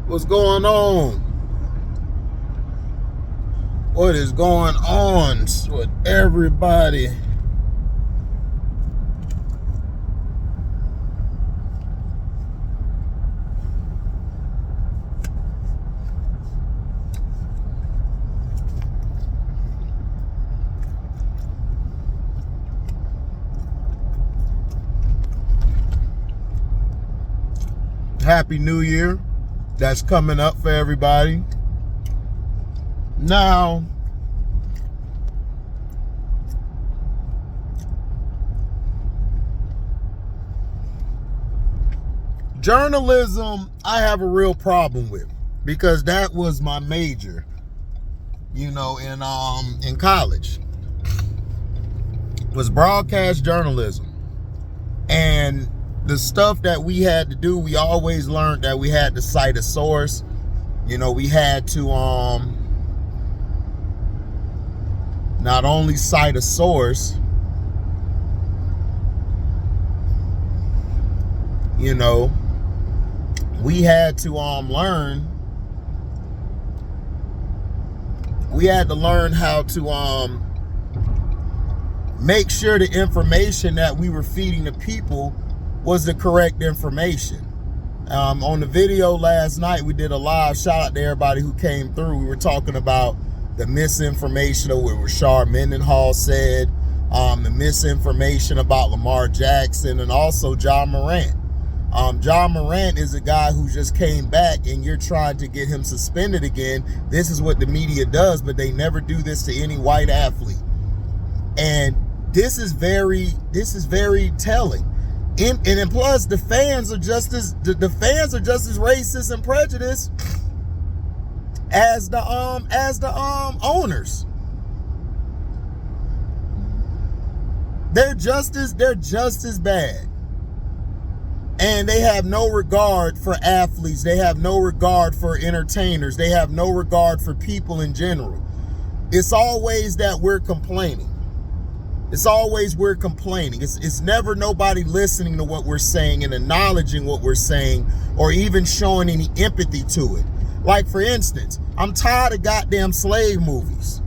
What's going on? What is going on with everybody? Happy New Year. That's coming up for everybody. Now, journalism, I have a real problem with because that was my major, you know, in college. Was broadcast journalism. And the stuff that we had to do, we always learned that we had to cite a source. You know, we had to not only cite a source, you know, we had to learn how to make sure the information that we were feeding the people was the correct information. On the video last night, we did a live shout out to everybody who came through. We were talking about the misinformation of what Rashard Mendenhall said, the misinformation about Lamar Jackson, and also John Morant. John Morant is a guy who just came back and you're trying to get him suspended again. This is what the media does, but they never do this to any white athlete. And this is very telling. And plus, the fans are just as racist and prejudiced as the owners. They're just as bad. And they have no regard for athletes. They have no regard for entertainers. They have no regard for people in general. It's always that we're complaining. It's always we're complaining. It's never nobody listening to what we're saying and acknowledging what we're saying or even showing any empathy to it. Like, for instance, I'm tired of goddamn slave movies.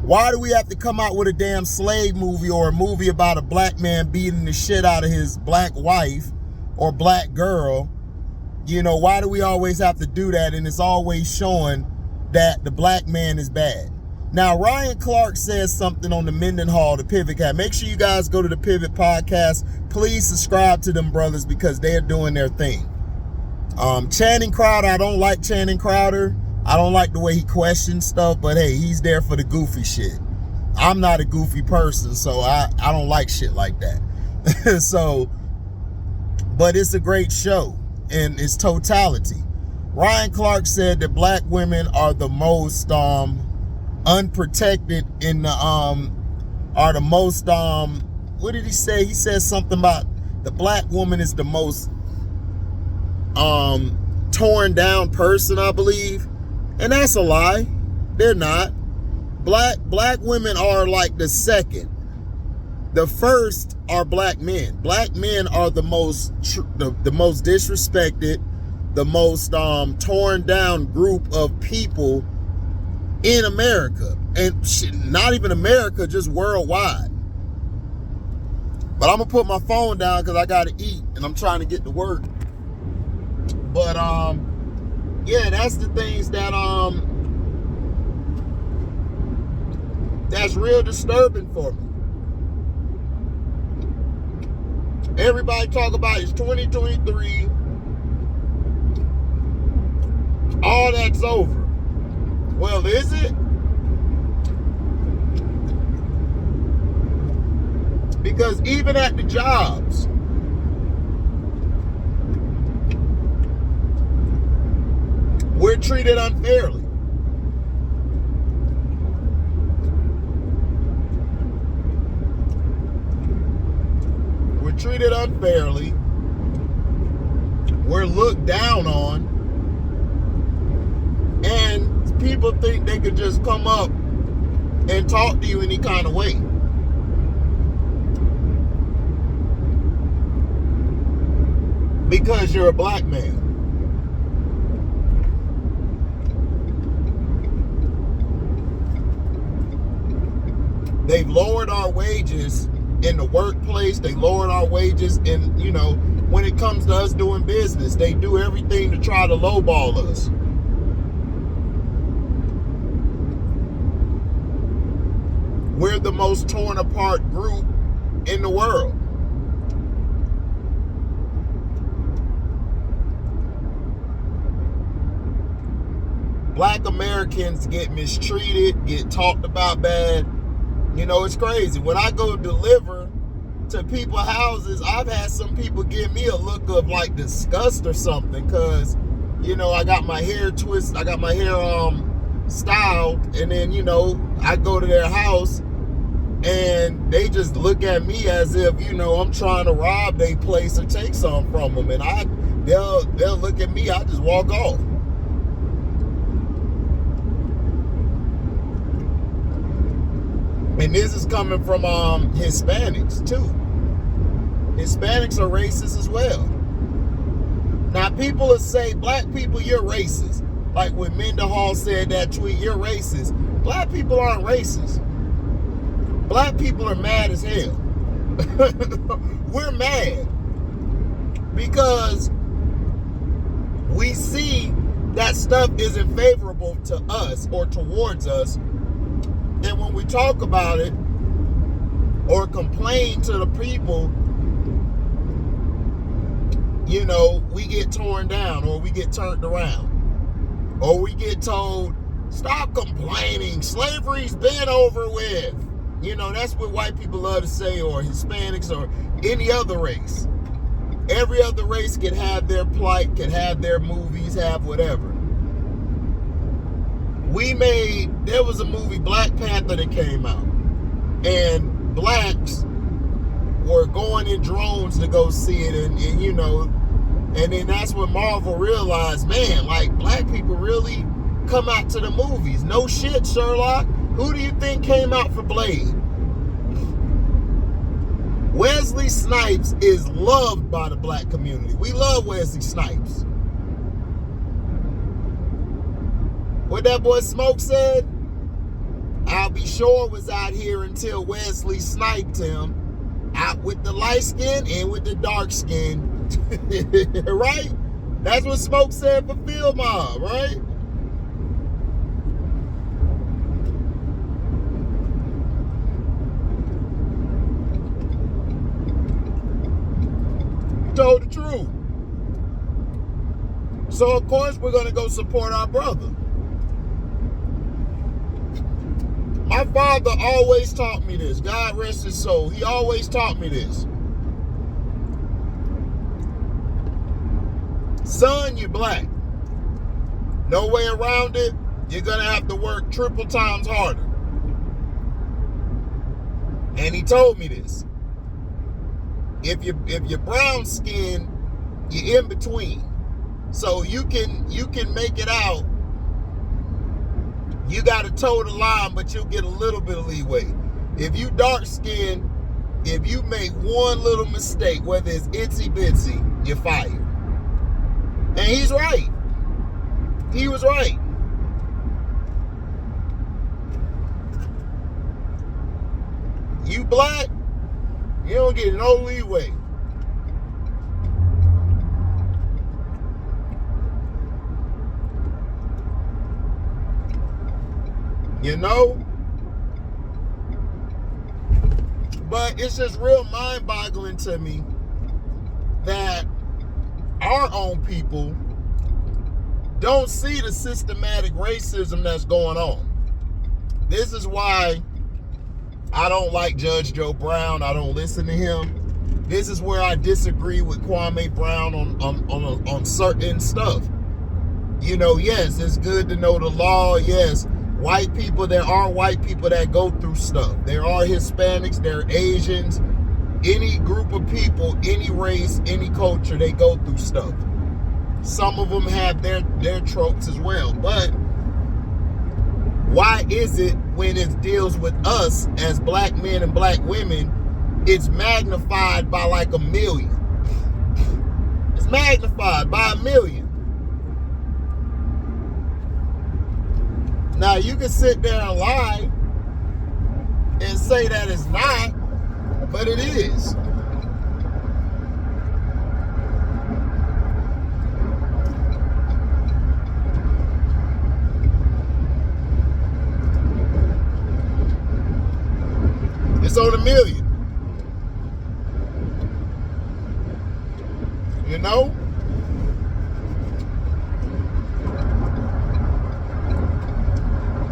Why do we have to come out with a damn slave movie or a movie about a black man beating the shit out of his black wife or black girl? You know, why do we always have to do that? And it's always showing that the black man is bad. Now, Ryan Clark says something on the Mendenhall, the Pivot Cat. Make sure you guys go to the Pivot Podcast. Please subscribe to them brothers because they're doing their thing. Channing Crowder, I don't like Channing Crowder. I don't like the way he questions stuff, but hey, he's there for the goofy shit. I'm not a goofy person, so I don't like shit like that. So, but it's a great show in its totality. Ryan Clark said that black women are the most unprotected in the are the most what did he say? He said something about the black woman is the most torn down person, I believe. And that's a lie. They're not. Black women are like the second. The first are black men. Black men are the most disrespected, the most torn down group of people in America, and not even America, just worldwide. But I'm gonna put my phone down because I gotta eat and I'm trying to get to work. But yeah, that's the things that that's real disturbing for me. Everybody talk about it's 2023. All that's over. Well, is it? Because even at the jobs, we're treated unfairly. We're treated unfairly. We're looked down on. And people think they could just come up and talk to you any kind of way. Because you're a black man. lowered our wages in the workplace. They lowered our wages in, you know, when it comes to us doing business. They do everything to try to lowball us. We're the most torn apart group in the world. Black Americans get mistreated, get talked about bad. You know, it's crazy. When I go deliver to people's houses, I've had some people give me a look of like disgust or something, because, you know, I got my hair twisted, I got my hair styled, and then, you know, I go to their house and they just look at me as if, you know, I'm trying to rob their place or take something from them, and they'll look at me, I just walk off. And this is coming from Hispanics too. Hispanics are racist as well. Now people will say, black people, you're racist. Like when Mendenhall said that tweet, you're racist. Black people aren't racist. Black people are mad as hell. We're mad because we see that stuff isn't favorable to us or towards us. And when we talk about it or complain to the people, you know, we get torn down, or we get turned around, or we get told, stop complaining, slavery's been over with. You know, that's what white people love to say, or Hispanics, or any other race. Every other race can have their plight, can have their movies, have whatever. There was a movie, Black Panther, that came out, and blacks were going in drones to go see it, and you know, and then that's when Marvel realized, man, like, black people really come out to the movies. No shit, Sherlock. Who do you think came out for Blade? Wesley Snipes is loved by the black community. We love Wesley Snipes. What that boy Smoke said, I'll be sure was out here until Wesley sniped him, out with the light skin and with the dark skin. Right? That's what Smoke said for Field Mob, right? Told the truth. So of course we're gonna go support our brother. My father always taught me this. God rest his soul. He always taught me this. Son, you're black. No way around it. You're gonna have to work triple times harder. And he told me this. If you're brown skinned, you're in between. So you can make it out. You got to toe the line, but you'll get a little bit of leeway. If you dark skinned, if you make one little mistake, whether it's itsy bitsy, you're fired. And he's right. He was right. You black, you don't get no leeway. You know? But it's just real mind-boggling to me that our own people don't see the systematic racism that's going on. This is why I don't like Judge Joe Brown. I don't listen to him. This is where I disagree with Kwame Brown on certain stuff. You know, yes, it's good to know the law. Yes, white people, there are white people that go through stuff. There are Hispanics, there are Asians. Any group of people, any race, any culture, they go through stuff. Some of them have their tropes as well. But why is it when it deals with us as black men and black women, it's magnified by like 1 million? It's magnified by 1 million. Now you can sit there and lie and and say that it's not, but it is. It's on a million. You know?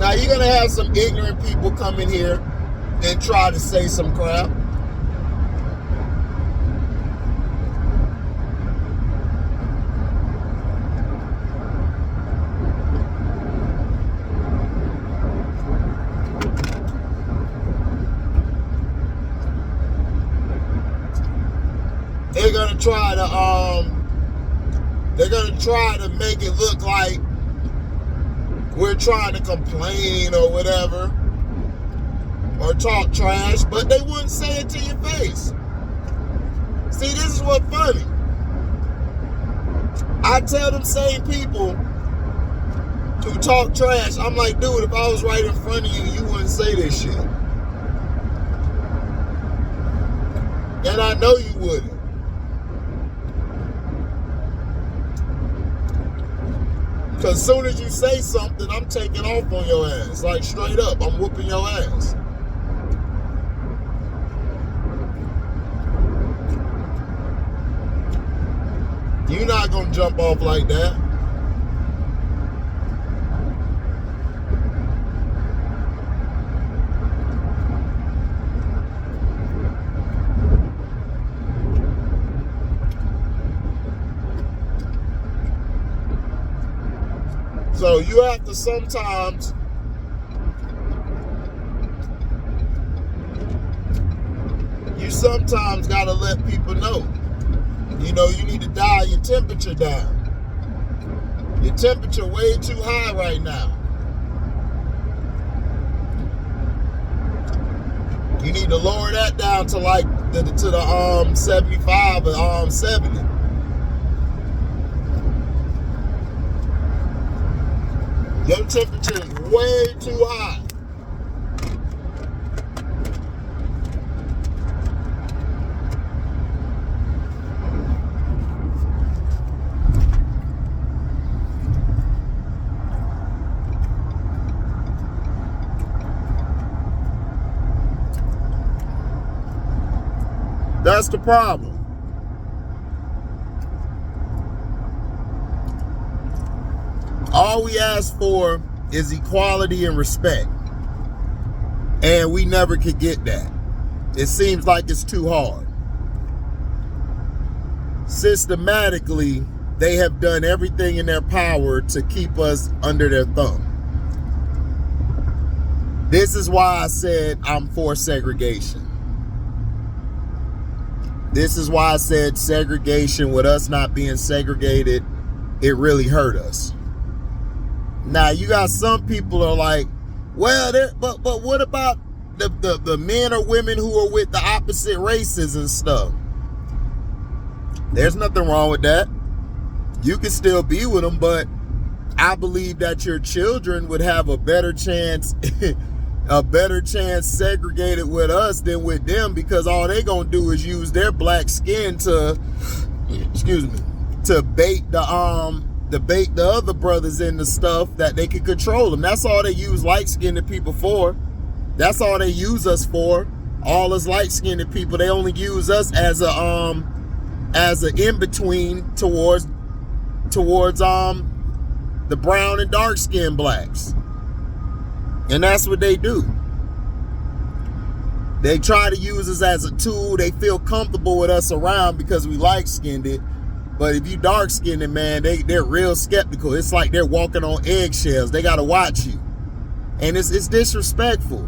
Now you're gonna have some ignorant people come in here and try to say some crap. They're gonna try to make it look like we're trying to complain or whatever, or talk trash, but they wouldn't say it to your face. See, this is what's funny. I tell them same people who talk trash, I'm like, dude, if I was right in front of you, you wouldn't say this shit. And I know you wouldn't. Because as soon as you say something, I'm taking off on your ass. Like, straight up, I'm whooping your ass. You're not going to jump off like that. So you have to sometimes gotta let people know. You know, you need to dial your temperature down. Your temperature way too high right now. You need to lower that down to like to the 75 or 70. Your temperature is way too high. That's the problem. All we ask for is equality and respect. And we never could get that. It seems like it's too hard. Systematically, they have done everything in their power to keep us under their thumb. This is why I said I'm for segregation. This is why I said segregation, with us not being segregated, it really hurt us. Now you got some people are like, well, but what about the men or women who are with the opposite races and stuff? There's nothing wrong with that. You can still be with them, but I believe that your children would have a better chance segregated with us than with them, because all they gonna do is use their black skin to bait the other brothers into stuff that they can control them. That's all they use light-skinned people for. That's all they use us for. All us light-skinned people, they only use us as a in-between towards the brown and dark-skinned blacks. And that's what they do. They try to use us as a tool. They feel comfortable with us around because we light-skinned it. But if you dark-skinned, man, they're real skeptical. It's like they're walking on eggshells. They got to watch you. And it's disrespectful.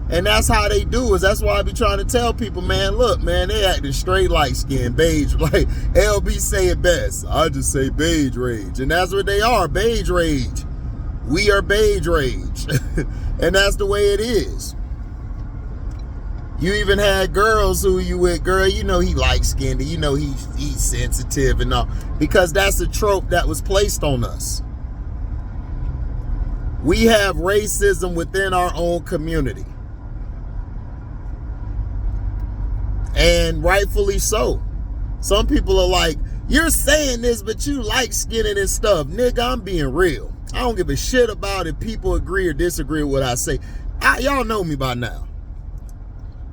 And that's how they do it. That's why I be trying to tell people, man, look, man, they acting straight light-skinned, beige. Like LB say it best. I just say beige rage. And that's what they are, beige rage. We are beige rage. And that's the way it is. You even had girls who you with, girl, you know he light-skinned, you know he's sensitive and all, because that's a trope that was placed on us. We have racism within our own community. And rightfully so. Some people are like, you're saying this, but you like skinning and stuff. Nigga, I'm being real. I don't give a shit about if people agree or disagree with what I say. Y'all know me by now.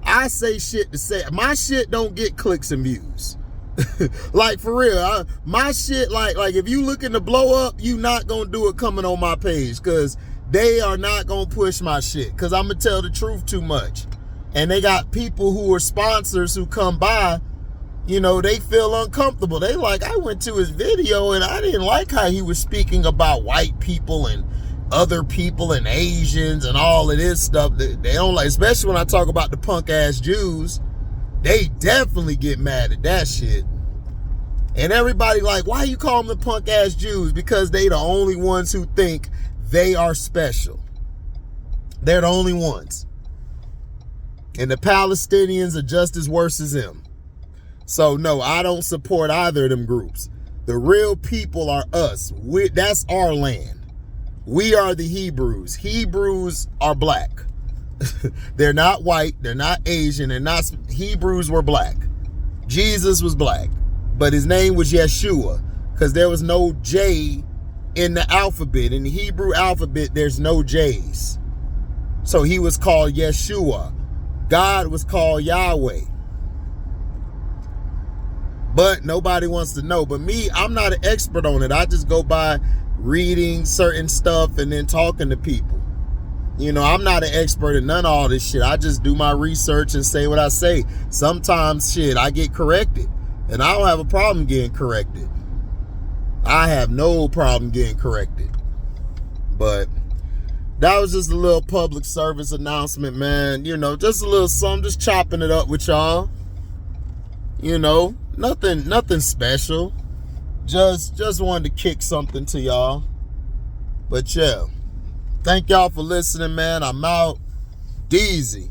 I say shit to say. My shit don't get clicks and views. Like, for real. My shit, like if you looking to blow up, you not gonna do it coming on my page, because they are not gonna push my shit, because I'm gonna tell the truth too much. And they got people who are sponsors who come by, you know, they feel uncomfortable. They like, I went to his video and I didn't like how he was speaking about white people and other people and Asians and all of this stuff. They don't like, especially when I talk about the punk ass Jews. They definitely get mad at that shit. And everybody like, why you call them the punk ass Jews? Because they the only ones who think they are special. They're the only ones. And the Palestinians are just as worse as them. So no, I don't support either of them groups. The real people are us. That's our land. We are the Hebrews. Hebrews are black. They're not white. They're not Asian. They're not. Hebrews were black. Jesus was black, but his name was Yeshua, because there was no J in the alphabet. In the Hebrew alphabet, there's no J's. So he was called Yeshua. God was called Yahweh. But nobody wants to know. But me, I'm not an expert on it. I just go by reading certain stuff and then talking to people. You know, I'm not an expert in none of all this shit. I just do my research and say what I say. Sometimes, shit, I get corrected. And I don't have a problem getting corrected. I have no problem getting corrected. But that was just a little public service announcement, man. You know, just a little something, just chopping it up with y'all. You know, nothing special. Just wanted to kick something to y'all. But yeah, thank y'all for listening, man. I'm out. Deezy.